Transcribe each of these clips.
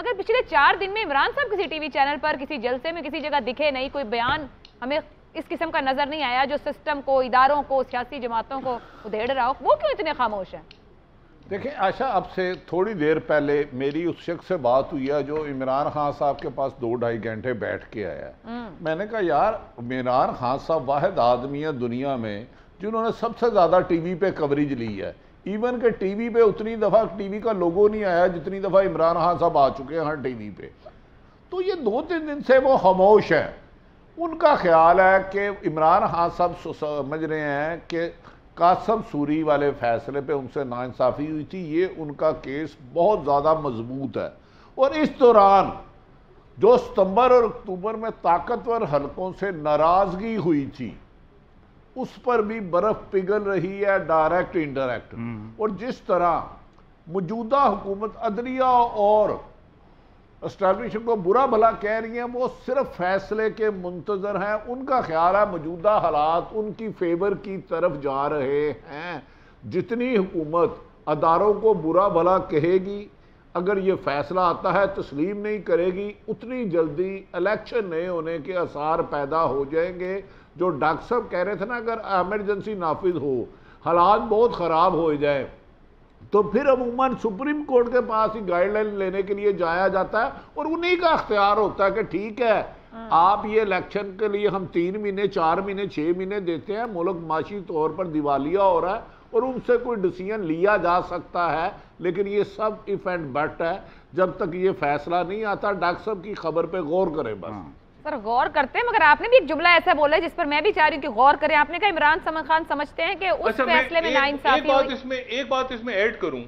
मगर पिछले 4 दिन में इमरान साहब किसी टीवी चैनल पर, किसी जलसे में, किसी जगह दिखे नहीं, कोई बयान हमें इस किस्म का नजर नहीं आया जो सिस्टम को, इदारों को, सियासी जमातों को उधेड़ रहा हो। वो क्यों इतने खामोश हैं? देखें आशा, अब से थोड़ी देर पहले मेरी उस शख्स से बात हुई है जो इमरान खान साहब के पास 2-2.5 घंटे बैठ के आया। मैंने कहा यार, इमरान खान साहब वाहिद आदमी है दुनिया में जिन्होंने सबसे ज़्यादा टीवी पे कवरेज ली है। इवन के टीवी पे उतनी दफ़ा टीवी का लोगो नहीं आया जितनी दफ़ा इमरान खान साहब आ चुके हैं हर टीवी पे। तो ये 2-3 दिन से वो खामोश है। उनका ख्याल है कि इमरान खान साहब समझ रहे हैं कि कासम सूरी वाले फैसले पे उनसे नाइंसाफ़ी हुई थी, ये उनका केस बहुत ज़्यादा मजबूत है। और इस दौरान जो सितंबर और अक्टूबर में ताकतवर हलकों से नाराज़गी हुई थी उस पर भी बर्फ पिघल रही है, डायरेक्ट इनडायरेक्ट। और जिस तरह मौजूदा हुकूमत अदलिया और एस्टैब्लिशमेंट को बुरा भला कह रही हैं, वो सिर्फ फैसले के मुंतजर हैं। उनका ख्याल है मौजूदा हालात उनकी फेवर की तरफ जा रहे हैं। जितनी हुकूमत अदारों को बुरा भला कहेगी, अगर ये फैसला आता है तस्लीम नहीं करेगी, उतनी जल्दी इलेक्शन नहीं होने के आसार पैदा हो जाएंगे। जो डॉक्टर साहब कह रहे थे ना, अगर एमरजेंसी नाफिज हो, हालात बहुत ख़राब हो जाए, तो फिर अमूमन सुप्रीम कोर्ट के पास ही गाइडलाइन लेने के लिए जाया जाता है और उन्हीं का अख्तियार होता है कि ठीक है आप ये इलेक्शन के लिए हम 3 महीने, 4 महीने, 6 महीने देते हैं, मुल्क माशी तौर पर दिवालिया हो रहा है और उनसे कोई डिसीजन लिया जा सकता है। लेकिन ये सब इफ एंड बट है, जब तक ये फैसला नहीं आता। डॉक्टर साहब की खबर पे गौर करें बस। सर गौर करते हैं, मगर आपने भी एक जुमला ऐसा बोला है जिस पर मैं भी चाह रही हूँ कि गौर करें। आपने कहा इमरान खान समझते हैं कि उस फैसले में नाइंसाफी हुई। एक बात इसमें ऐड करूं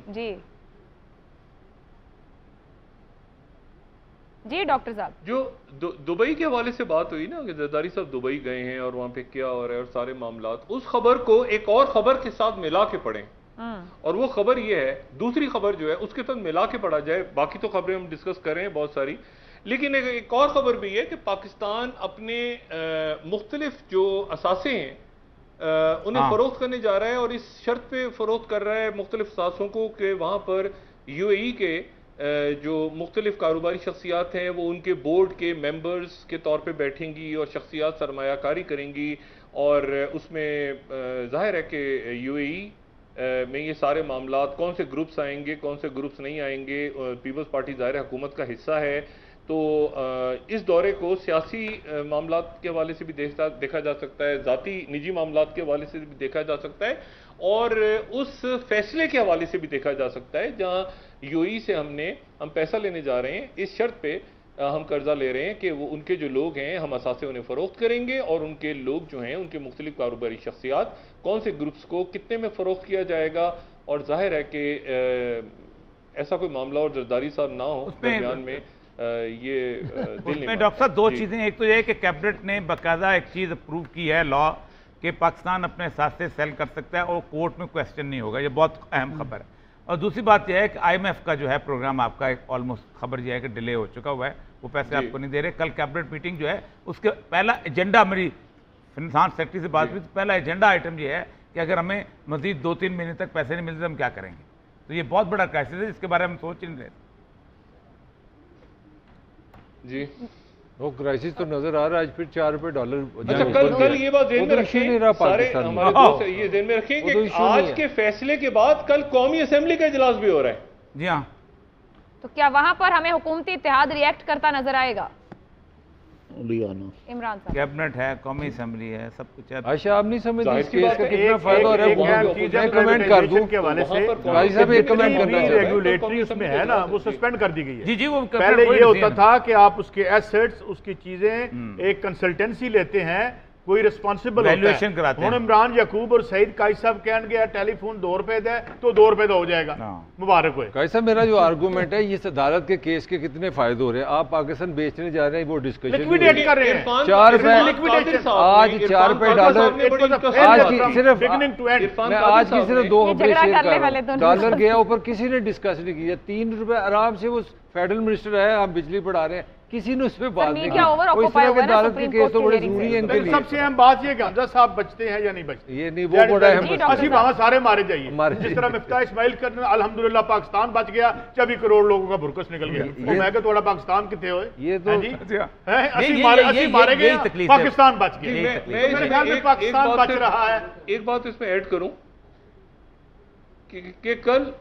जी डॉक्टर साहब, जो दुबई के हवाले से बात हुई ना कि जरदारी साहब दुबई गए हैं और वहां पे क्या हो रहा है और सारे मामलात, उस खबर को एक और खबर के साथ मिला के पढ़ें। और वो खबर ये है, दूसरी खबर जो है उसके साथ मिला के पढ़ा जाए। बाकी तो खबरें हम डिस्कस कर रहे हैं बहुत सारी, लेकिन एक और खबर भी है कि पाकिस्तान अपने मुख्तलिफ जो असासे हैं उन्हें फरोख्त करने जा रहा है और इस शर्त पे फरोख्त कर रहा है मुख्तलिफ असासों को कि वहाँ पर यूएई के जो मुख्तलिफ कारोबारी शख्सियात हैं वो उनके बोर्ड के मेंबर्स के तौर पे बैठेंगी और शख्सियात सरमायाकारी करेंगी। और उसमें जाहिर है कि यूएई में ये सारे मामलात, कौन से ग्रुप्स आएंगे, कौन से ग्रुप्स नहीं आएंगे, पीपल्स पार्टी जाहिर है हुकूमत का हिस्सा है। तो इस दौरे को सियासी मामलात के हवाले से भी देखा जा सकता है, ज़ाती निजी मामलात के हवाले से भी देखा जा सकता है और उस फैसले के हवाले से भी देखा जा सकता है जहां यूएई से हम पैसा लेने जा रहे हैं, इस शर्त पे हम कर्जा ले रहे हैं कि वो उनके जो लोग हैं हम असासे उन्हें फ़रोख्त करेंगे और उनके लोग जो हैं उनके मुख्तलिफ कारोबारी शख्सियात कौन से ग्रुप्स को कितने में फ़रोख्त किया जाएगा। और जाहिर है कि ऐसा कोई मामला और जरदारी साहब ना हो दरमियान में ये उसमें डॉक्टर साहब 2 चीज़ें, एक तो ये कि कैबिनेट ने बाकायदा एक चीज़ अप्रूव की है लॉ कि पाकिस्तान अपने साथ से सेल कर सकता है और कोर्ट में क्वेश्चन नहीं होगा, ये बहुत अहम खबर है। और दूसरी बात यह है कि IMF का जो है प्रोग्राम आपका एक ऑलमोस्ट खबर यह है कि डिले हो चुका हुआ है, वो पैसे आपको नहीं दे रहे। कल कैबिनेट मीटिंग जो है उसके पहला एजेंडा, मेरी फिनांस सेक्रेटरी से बात हुई, तो पहला एजेंडा आइटम ये है कि अगर हमें मजीद 2-3 महीने तक पैसे नहीं मिलते तो हम क्या करेंगे। तो ये बहुत बड़ा क्राइसिस है, इसके बारे में हम सोच नहीं रहे जी। वो क्राइसिस तो नजर आ रहा है आज फिर $4 अच्छा, कल ये बात ज़हन में रखें, सारे हमारे दोस्त ये ज़हन में रखें कि आज के फैसले के बाद कल कौमी असेंबली का इजलास भी हो रहा है। जी हाँ, तो क्या वहां पर हमें हुकूमती इत्तेहाद रिएक्ट करता नजर आएगा? इमरान साहब, कैबिनेट है, कौमी असेंबली है, सब कुछ है। आशा आप नहीं समझते इस केस का कितना फायदा हो रहा है? मैं कमेंट कर दूं के हवाले से भाई साहब, एक कमेंट करना चाहिए। रेगुलेटरी उसमें है ना, वो सस्पेंड कर दी गई है। जी जी, वो पहले ये होता था कि आप उसके एसेट्स, उसकी चीजें एक कंसल्टेंसी लेते हैं, कोई रिस्पॉन्सिबल वैल्यूएशन कराते हैं। इमरान याकूब और सईद काई साहब कहन गया टेलीफोन ₹2 दे तो ₹2 हो जाएगा, मुबारक हो। काई साहब, मेरा जो आर्गूमेंट है, ये अदालत के केस के कितने फायदे हो रहे हैं? आप पाकिस्तान बेचने जा रहे हैं, वो डिस्कशन लिक्विडेट कर रहे हैं। आज $4 आज की सिर्फ मैं आज की सिर्फ 2 खबरें शेयर कर रहा हूं। डॉलर गया ऊपर, किसी ने डिस्कस नहीं किया। ₹3 आराम से वो फेडरल मिनिस्टर है, हम बिजली बढ़ा रहे हैं, किसी ने उस पर बात नहीं की। इस तरह के अदालत के केस तो बड़े जरूरी है इनके लिए। सबसे अहम बात ये कि हमजा साहब बचते हैं या नहीं बचते, ये नहीं वो बड़ा अहम। असि वहां सारे मारे जाइए, जिस तरह मिफ्ता इस्माइल करने अल्हम्दुलिल्लाह पाकिस्तान बच गया, 24 करोड़ लोगों का भुरकस निकल गया। मैं कहता थोड़ा पाकिस्तान कितने हुए, ये तो असि मारे गए, पाकिस्तान बच गया। मेरे ख्याल में पाकिस्तान बच रहा है। एक बात इसमें ऐड करूं कि कल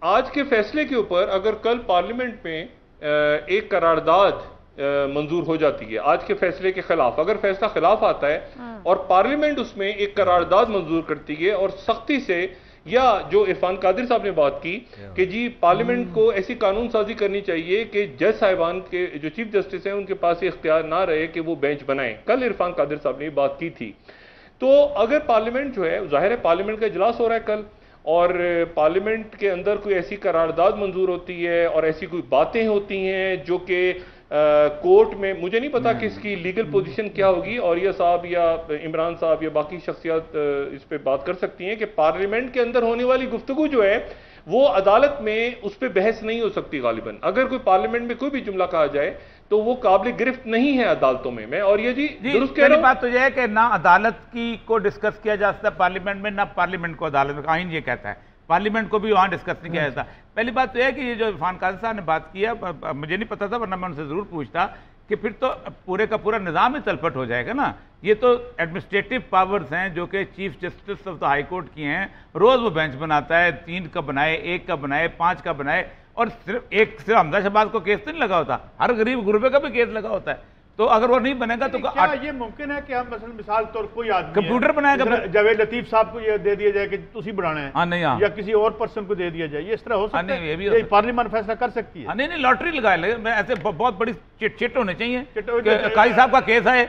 आज के फैसले के ऊपर अगर कल पार्लियामेंट में एक करारदाद मंजूर हो जाती है आज के फैसले के खिलाफ, अगर फैसला खिलाफ आता है और पार्लियामेंट उसमें एक करारदाद मंजूर करती है और सख्ती से, या जो इरफान कादिर साहब ने बात की कि जी पार्लियामेंट को ऐसी कानून साजी करनी चाहिए कि जज साहिबान के जो चीफ जस्टिस हैं उनके पास ये इख्तियार ना रहे कि वो बेंच बनाएं। कल इरफान कादिर साहब ने बात की थी। तो अगर पार्लियामेंट जो है, जाहिर है पार्लियामेंट का इजलास हो रहा है कल, और पार्लियामेंट के अंदर कोई ऐसी करारदाद मंजूर होती है और ऐसी कोई बातें होती हैं जो कि कोर्ट में, मुझे नहीं पता कि इसकी लीगल पोजीशन क्या होगी, और ये साहब या इमरान साहब या बाकी शख्सियत इस पे बात कर सकती हैं कि पार्लियामेंट के अंदर होने वाली गुफ्तगू जो है वो अदालत में उस पर बहस नहीं हो सकती गालिबन। अगर कोई पार्लियामेंट में कोई भी जुमला कहा जाए तो वो काबिल गिरफ्त नहीं है अदालतों में। मैं और ये जी दुरुस्त कह रहा हूं। बात तो यह है कि ना अदालत की को डिस्कस किया जा सकता है पार्लियामेंट में, ना पार्लियामेंट को अदालत में। आइन ये कहता है पार्लियामेंट को भी वहां डिस्कस नहीं किया जाता। पहली बात तो यह है कि ये जो इरफान कादिर साहब ने बात की है, मुझे नहीं पता था, वरना मैं उनसे जरूर पूछता कि फिर तो पूरे का पूरा निज़ाम ही तलपट हो जाएगा ना। ये तो एडमिनिस्ट्रेटिव पावर्स हैं जो कि chief justice of the high court की हैं। रोज़ वो बेंच बनाता है, 3 का बनाए, 1 का बनाए, 5 का बनाए, और सिर्फ हमजा शहबाज को केस तो नहीं लगा होता, हर गरीब गुरबे का भी केस लगा होता है। तो अगर वो नहीं बनेगा तो क्या ये मुमकिन है कि हम मिसाल तौर कोई आदमी कंप्यूटर बनाएगा, जावेद लतीफ साहब को ये दे दिया जाए कि तुसी बनाना है, हाँ नहीं, हाँ, या किसी और पर्सन को दे दिया जाए, ये इस तरह हो सकता है? ये भी पार्लियामेंट फैसला कर सकती है। नहीं, लॉटरी लगाए लगे, मैं ऐसे बहुत बड़ी चिट होने चाहिए। काजी साहब का केस है,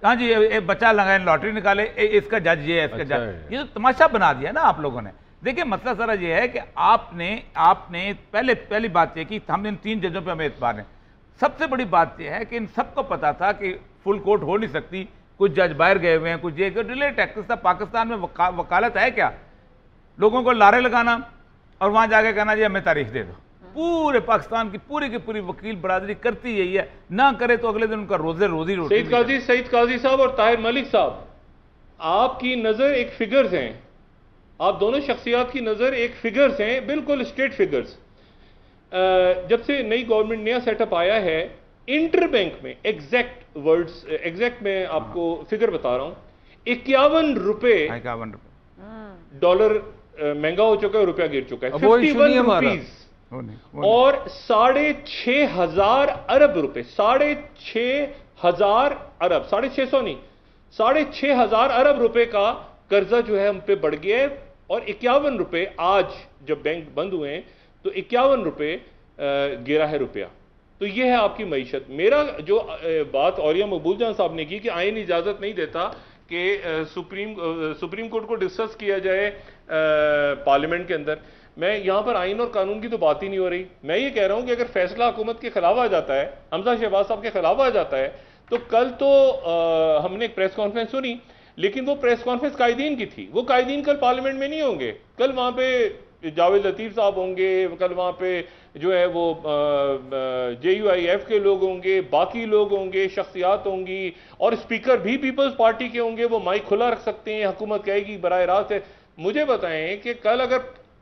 हाँ जी, एक बच्चा लगाए, लॉटरी निकाले, इसका जज ये है, इसका जज ये, तो तमाशा बना दिया ना आप लोगों ने। देखिए मसला सारा ये है कि आपने पहली बात यह कि हम इन 3 जजों पे हमें एतबार है। सबसे बड़ी बात यह है कि इन सबको पता था कि फुल कोर्ट हो नहीं सकती, कुछ जज बाहर गए हुए हैं, कुछ ये डिले टैक्सेस था। पाकिस्तान में वकालत है क्या? लोगों को लारे लगाना और वहां जाके कहना जी हमें तारीख दे दो। पूरे पाकिस्तान की पूरी वकील बरादरी करती यही है, ना करे तो अगले दिन उनका रोजी रोटी। सईद काजी साहब और ताहिर मलिक साहब, आपकी नजर एक फिगर्स हैं, आप दोनों शख्सियात की नजर एक फिगर्स हैं, बिल्कुल स्ट्रेट फिगर्स। जब से नई गवर्नमेंट नया सेटअप आया है, इंटर बैंक में एग्जैक्ट मैं आपको फिगर बता रहा हूं, 51 रुपए डॉलर महंगा हो चुका है, रुपया गिर चुका है, 51 रुपीज, और 6,500 अरब रुपए, 6,500 अरब, 650 नहीं, 6,500 अरब रुपए का कर्जा जो है हम पे बढ़ गया है। और 51 रुपए आज जब बैंक बंद हुए हैं तो 51 रुपए गिरा है रुपया। तो यह है आपकी मईशत। मेरा जो बात औरिया मकबूल जान साहब ने की कि आइन इजाजत नहीं देता कि सुप्रीम कोर्ट को डिस्कस किया जाए पार्लियामेंट के अंदर, मैं यहां पर आइन और कानून की तो बात ही नहीं हो रही। मैं ये कह रहा हूं कि अगर फैसला हुकूमत के खिलाफ आ जाता है, हमजा शहबाज साहब के खिलाफ आ जाता है, तो कल तो हमने एक प्रेस कॉन्फ्रेंस सुनी, लेकिन वो प्रेस कॉन्फ्रेंस कायदीन की थी। वो कायदीन कल पार्लियामेंट में नहीं होंगे, कल वहां पे जावेद लतीफ साहब होंगे, कल वहां पे जो है वो JUIF के लोग होंगे, बाकी लोग होंगे, शख्सियात होंगी, और स्पीकर भी पीपल्स पार्टी के होंगे। वो माइक खुला रख सकते हैं, हुकूमत कहेगी बराह रास्त है। मुझे बताएं कि कल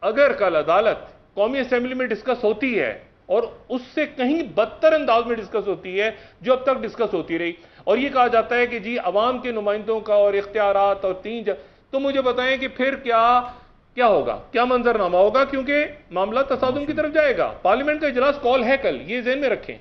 अगर कल अदालत कौमी असेंबली में डिस्कस होती है और उससे कहीं बदतर अंदाज में डिस्कस होती है जो अब तक डिस्कस होती रही, और ये कहा जाता है कि जी अवाम के नुमाइंदों का और इख्तियारात और 3, तो मुझे बताएं कि फिर क्या होगा, क्या मंजरनामा होगा, क्योंकि मामला तसादुम की तरफ जाएगा। पार्लियामेंट का इजलास कॉल है कल, ये ज़हन में रखें।